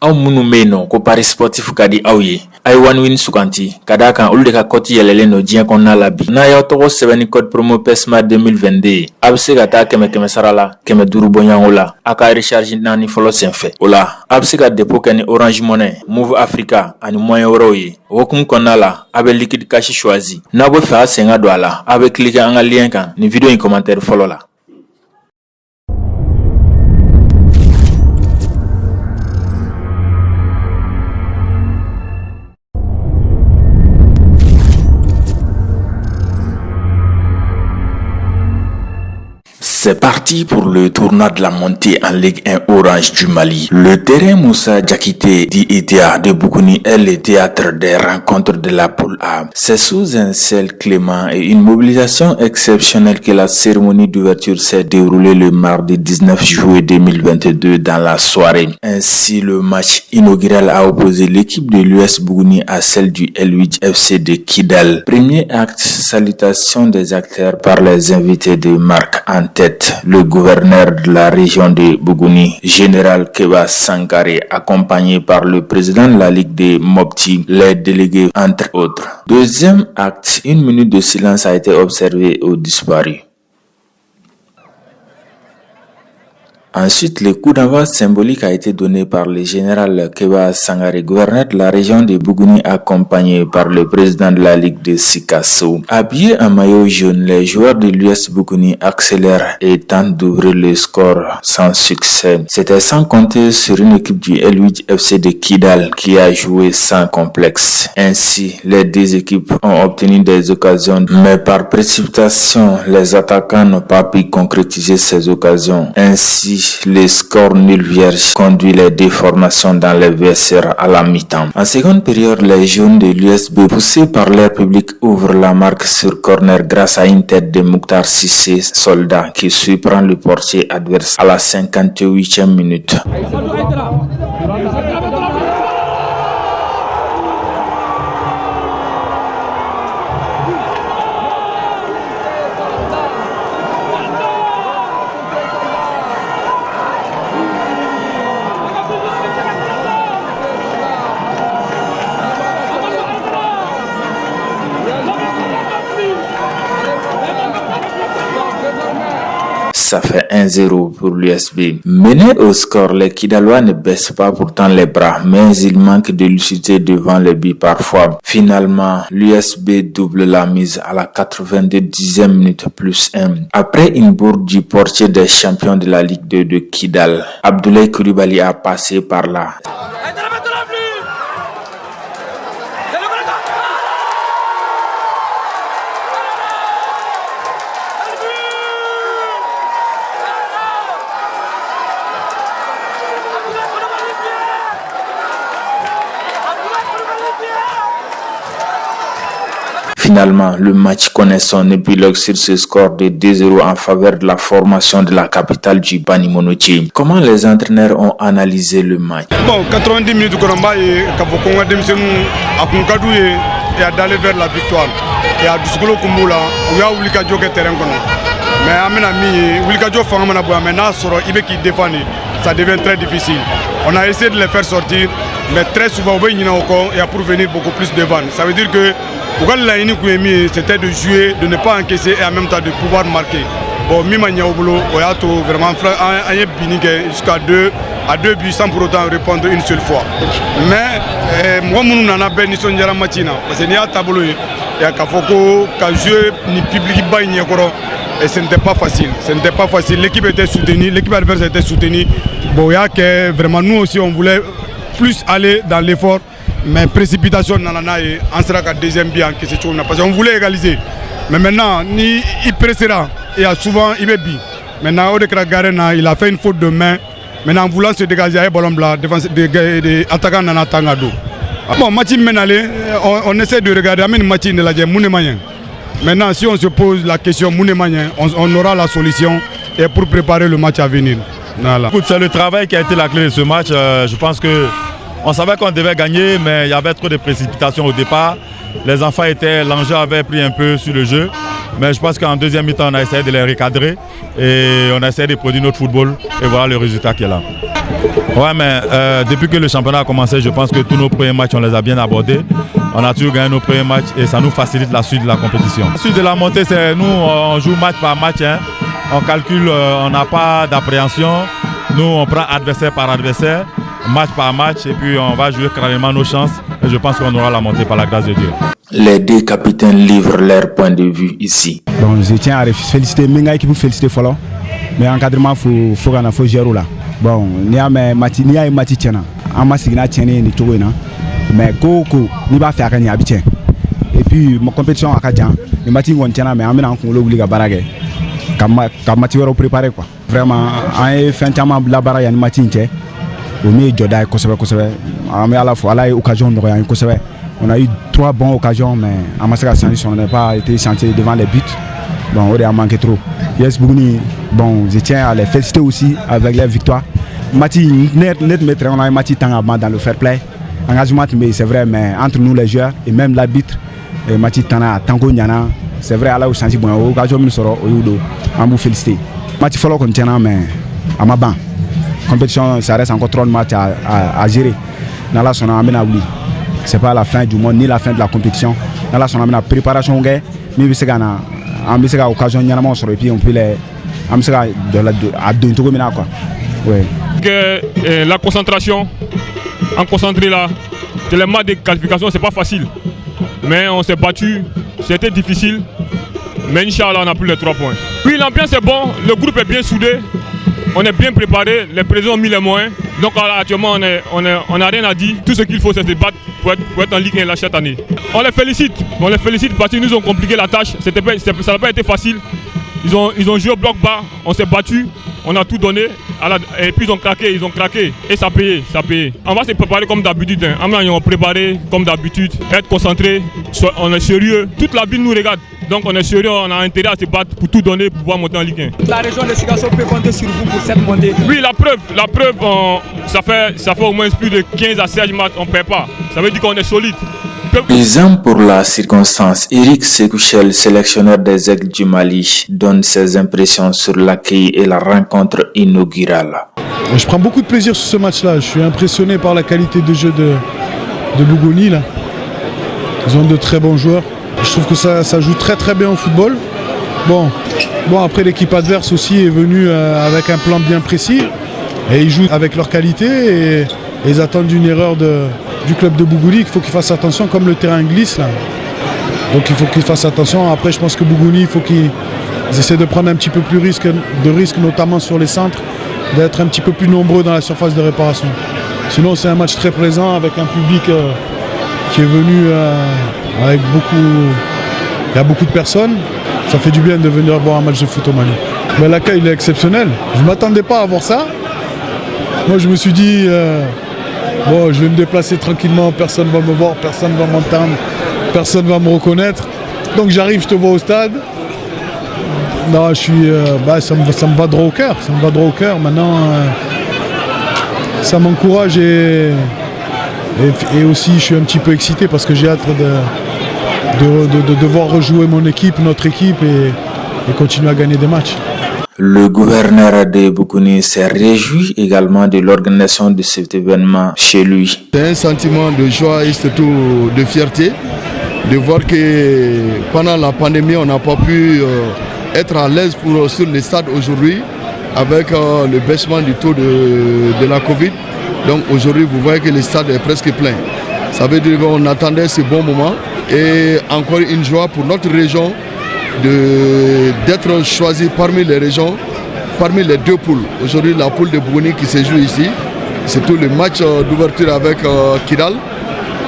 aw minnu bɛ yen nɔ ko Paris Sportif ka di aw ye a ye one win suganti ka d'a kan olu de ka kɔti yɛlɛlen don diɲɛ kɔnɔna la bi n'a y'aw tɔgɔ sɛbɛn ni code promo PESMA 2022 a bɛ se ka taa 100 sara la 500 bɔɲɔgɔnko la a ka recharge 4 fɔlɔ senfɛ o la a bɛ se ka dépôt kɛ ni Orange Money, Move Africa ani moyen wɛrɛw ye o hukumu kɔnɔna la a bɛ liquide cash choisi n'a bɛ fɛ a sen ka don a la a bɛ cliquer an ka lien kan ni video in commentaire fɔlɔ la. C'est parti pour le tournoi de la montée en Ligue 1 Orange du Mali. Le terrain Moussa Diakité d'ITA de Boukouni est le théâtre des rencontres de la poule A. C'est sous un ciel clément et une mobilisation exceptionnelle que la cérémonie d'ouverture s'est déroulée le mardi 19 juillet 2022 dans la soirée. Ainsi, le match inaugural a opposé l'équipe de l'US Boukouni à celle du L8 FC de Kidal. Premier acte, salutation des acteurs par les invités de marque en tête. Le gouverneur de la région de Bougouni, général Keba Sankare, accompagné par le président de la Ligue de Mopti, les délégués entre autres. Deuxième acte, 1 minute de silence a été observée au disparu. Ensuite, le coup d'envoi symbolique a été donné par le général Keba Sangare, gouverneur de la région de Bougouni, accompagné par le président de la Ligue de Sikasso. Habillés en maillot jaune, les joueurs de l'US Bougouni accélèrent et tentent d'ouvrir le score sans succès. C'était sans compter sur une équipe du L8 FC de Kidal qui a joué sans complexe. Ainsi, les deux équipes ont obtenu des occasions, mais par précipitation, les attaquants n'ont pas pu concrétiser ces occasions. Ainsi, les scores nul vierge conduit les deux formations dans les vestiaires à la mi-temps. En seconde période, les jaunes de l'USB, poussés par leur public, ouvrent la marque sur corner grâce à une tête de Mouktar Sissé, soldat, qui surprend le portier adverse à la 58e minute. Ça fait 1-0 pour l'USB. Menés au score, les Kidalois ne baissent pas pourtant les bras, mais ils manquent de lucidité devant les buts parfois. Finalement, l'USB double la mise à la 90e minute plus 1. Après une bourde du portier des champions de la Ligue 2 de Kidal, Abdoulaye Koulibaly a passé par là. Finalement, le match connaît son épilogue sur ce score de 2-0 en faveur de la formation de la capitale du Bani Monochi. Comment les entraîneurs ont analysé le match? Bon, 90 minutes de combat et Kapokonga Demsenu a Kunkadou et a d'aller vers la victoire. Et à Duskolo Kumbula, où il y a Oulikadjo qui est terrain. Mais à mon ami, Oulikadjo Fangamana Boua, maintenant, il qui défend, ça devient très difficile. On a essayé de les faire sortir, mais très souvent, il y a pour venir beaucoup plus devant. Ça veut dire que c'était de jouer, de ne pas encaisser et en même temps de pouvoir marquer. Bon, Mimania au boulot, on a tout vraiment jusqu'à deux buts sans pour autant répondre une seule fois. Mais moi, je n'en ai pas ni son matina parce qu'il y a un tableau, il y a qu'à jouer ni public et ce n'était pas facile. Ce n'était pas facile. L'équipe était soutenue, l'équipe adverse était soutenue. Bon, il y a que vraiment nous aussi on voulait plus aller dans l'effort. Mais précipitation nanana et on sera qu'à deuxième bien que c'est chose parce qu'on voulait égaliser. Mais maintenant il pressera et souvent il est bien. Maintenant il a fait une faute de main. Maintenant en voulant se dégager avec ballon blanc de attaquant nana tangado. Bon match on essaie de regarder amène match de la Mounémanien. Maintenant si on se pose la question Mounémanien, on aura la solution et pour préparer le match à venir. Voilà. C'est le travail qui a été la clé de ce match. Je pense que on savait qu'on devait gagner, mais il y avait trop de précipitations au départ. Les enfants l'enjeu avait pris un peu sur le jeu. Mais je pense qu'en deuxième mi-temps, on a essayé de les recadrer et on a essayé de produire notre football. Et voilà le résultat qui est là. Ouais, mais depuis que le championnat a commencé, je pense que tous nos premiers matchs, on les a bien abordés. On a toujours gagné nos premiers matchs et ça nous facilite la suite de la compétition. La suite de la montée, c'est nous, on joue match par match. Hein. On calcule, on n'a pas d'appréhension. Nous, on prend adversaire par adversaire, match par match, et puis on va jouer carrément nos chances. Et je pense qu'on aura la montée par la grâce de Dieu. Les deux capitaines livrent leur point de vue ici. Bon, je tiens à féliciter Menga qui vous féliciter Follow. Mais encadrement, il faut gérer là. Bon, ni a mati tiana. Ama signa tiene ni togo na. Mais koko ni ba faire ni habitien. Et puis ma compétition à Kadjan, ni mati ngon tiana mais amena en Congolo obliga barage. Comme mati wero préparé quoi. Vraiment, en fin tama la barage ni mati nche. Au mieux Joda kosebe. Mais à la fois là occasion de rien kosebe. On a eu 3 bonnes occasions mais à Masaka Sanis on n'a pas été chanté devant les buts. Bon, on a manqué trop. Yes, Bougouni, bon, je tiens à les féliciter aussi avec la victoire. Mati, net mettre on a Mati Tangaba dans le fair play. Engagement, mais c'est vrai, mais entre nous les joueurs et même l'arbitre, Mati Tana, Tango Nyana, c'est vrai, à la où change bon, occasion nous sera au Yudo, on vous féliciter. Mati follow qu'on tient mais à ma banque. Compétition, ça reste encore 3 matchs à gérer. Dans la son amène à oublier. C'est pas la fin du monde ni la fin de la compétition. Dans la son amène à préparation, mais c'est gana. On peut faire occasion de et puis on peut les à deux quoi. Que la concentration, en concentré là, les matchs de qualification c'est pas facile, mais on s'est battu, c'était difficile, mais Inch'Allah on a pris les 3 points. Puis l'ambiance est bon, le groupe est bien soudé, on est bien préparé, les présidents ont mis les moyens, donc là, actuellement on n'a rien à dire, tout ce qu'il faut c'est se battre pour être en Ligue 1 là cette année. On les félicite parce qu'ils nous ont compliqué la tâche, ça n'a pas été facile. Ils ont joué au bloc bas, on s'est battu, on a tout donné, et puis ils ont craqué, et ça a payé. On va se préparer comme d'habitude, on va préparer comme d'habitude, être concentré, on est sérieux, toute la ville nous regarde. Donc on est sérieux, on a intérêt à se battre pour tout donner pour pouvoir monter en Ligue 1. La région de Sikasso peut compter sur vous pour cette montée. Oui, la preuve, ça fait au moins plus de 15 à 16 matchs, on ne perd pas. Ça veut dire qu'on est solide. Présent pour la circonstance, Eric Sekouchel, sélectionneur des Aigles du Mali, donne ses impressions sur l'accueil et la rencontre inaugurale. Je prends beaucoup de plaisir sur ce match-là. Je suis impressionné par la qualité de jeu de Bougouni. Là. Ils ont de très bons joueurs. Je trouve que ça joue très très bien au football. Bon après l'équipe adverse aussi est venue avec un plan bien précis. Et ils jouent avec leur qualité et ils attendent une erreur du club de Bougouni. Il faut qu'ils fassent attention comme le terrain glisse là. Donc il faut qu'ils fassent attention. Après je pense que Bougouni, il faut qu'ils essaient de prendre un petit peu plus de risques notamment sur les centres, d'être un petit peu plus nombreux dans la surface de réparation. Sinon c'est un match très présent avec un public qui est venu avec il y a beaucoup de personnes. Ça fait du bien de venir voir un match de foot au Mali. Mais l'accueil il est exceptionnel. Je ne m'attendais pas à voir ça. Moi je me suis dit je vais me déplacer tranquillement, personne ne va me voir, personne ne va m'entendre, personne ne va me reconnaître. Donc j'arrive, je te vois au stade. Non, ça me va droit au cœur. Ça me va droit au cœur. Maintenant, ça m'encourage et aussi je suis un petit peu excité parce que j'ai hâte de devoir rejouer mon équipe, notre équipe et continuer à gagner des matchs. Le gouverneur de Bougouni s'est réjoui également de l'organisation de cet événement chez lui. C'est un sentiment de joie et surtout de fierté de voir que pendant la pandémie, on n'a pas pu être à l'aise sur les stades aujourd'hui avec le baissement du taux de la Covid. Donc aujourd'hui, vous voyez que le stade est presque plein. Ça veut dire qu'on attendait ce bon moment et encore une joie pour notre région d'être choisi parmi les régions, parmi les 2 poules. Aujourd'hui, la poule de Bougouni qui se joue ici, c'est tout le match d'ouverture avec Kidal,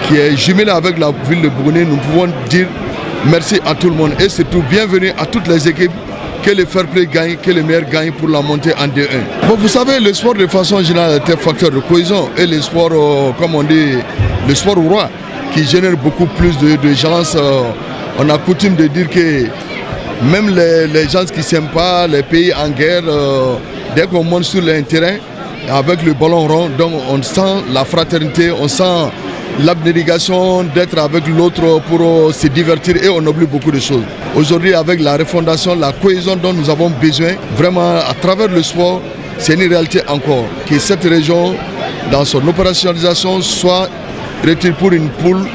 qui est jumelé avec la ville de Bougouni. Nous pouvons dire merci à tout le monde et surtout bienvenue à toutes les équipes, que le fair play gagne, que le meilleur gagne pour la montée en D1. Bon, vous savez, le sport de façon générale est un facteur de cohésion et le sport, comme on dit, le sport roi, qui génère beaucoup plus de gens. On a coutume de dire que même les gens qui ne s'aiment pas, les pays en guerre, dès qu'on monte sur le terrain, avec le ballon rond, donc on sent la fraternité, on sent l'abnégation d'être avec l'autre pour se divertir et on oublie beaucoup de choses. Aujourd'hui, avec la refondation, la cohésion dont nous avons besoin, vraiment à travers le sport, c'est une réalité encore que cette région, dans son opérationnalisation, soit retenue pour une poule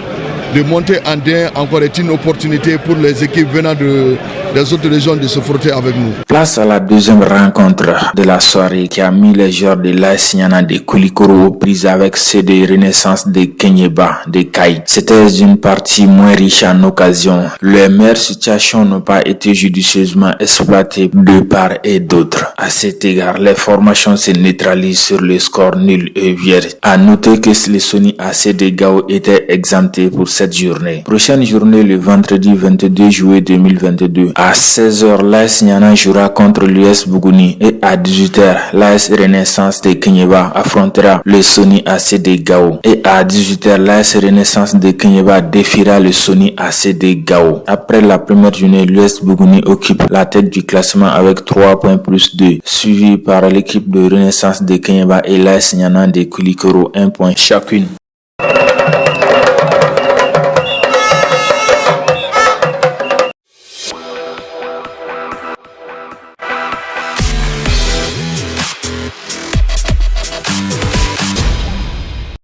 de monter en D1 encore est une opportunité pour les équipes venant des autres régions de se frotter avec nous. Place à la deuxième rencontre de la soirée qui a mis les joueurs de l'AS Niana de Koulikoro aux prises avec ceux de Renaissance de Kenyeba de Kai. C'était une partie moins riche en occasion. Les meilleures situations n'ont pas été judicieusement exploitées de part et d'autre. À cet égard, les formations se neutralisent sur le score nul et vierge. À noter que les Sony AC de Gao étaient exemptés pour cette journée. Prochaine journée le vendredi 22 juillet 2022. À 16h, l'AS Niana jouera contre l'US Bougouni et à 18h, l'AS Renaissance de Kenyeba affrontera le Sony AC de Gao. Et à 18h, l'AS Renaissance de Kenyeba défiera le Sony AC de Gao. Après la première journée, l'US Bougouni occupe la tête du classement avec 3 points plus 2, suivi par l'équipe de Renaissance de Kenyeba et l'AS Niana de Koulikoro 1 point chacune.